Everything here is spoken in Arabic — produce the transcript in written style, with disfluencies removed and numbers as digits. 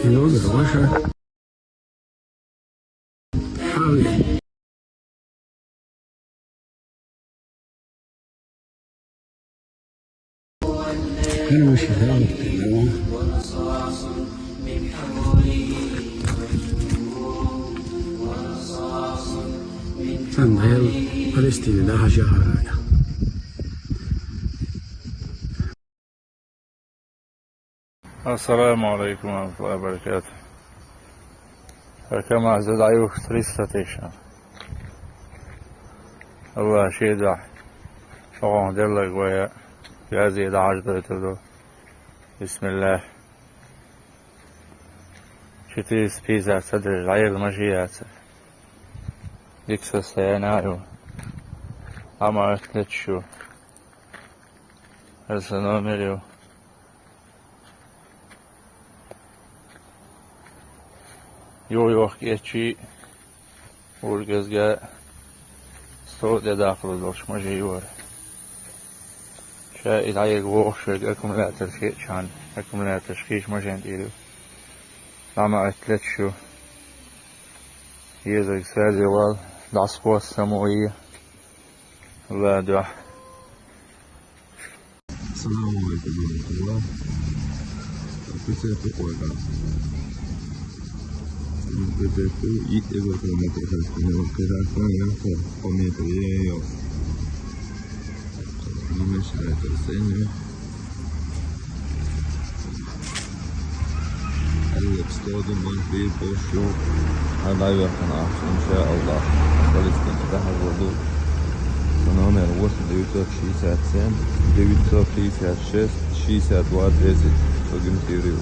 يقول يا باشا حاول. أنا مش فاهم تنظير فلسطين ده شهر. السلام عليكم ورحمة الله وبركاته. كما زاد عيوك 3 ستيشن الله شيدا شغل دلك ويا جازي دا عجدة بسم الله شتيس بيزا صدر العير مجيات يكسس ينايو أما أتلتشو هرسنو مليو يوخ يتشي والجزجاء صوت داخل الوش مجي يور شاء العيق ووخ أكم لا ترشيش عن أكم لا تشخيش مجين ديرو أما أتلتشو يزيك سادي وال دعسقوة السموية لا دع. السلام عليكم ورحمة الله. Ripeto, io vorrei mettere come io mi messerei per segno الاقتصاد المنفي بالشوق هذا يكون إن شاء الله فلسطين ذهب وضوء سنومر وصل 967 966 61 10 وقمت يريد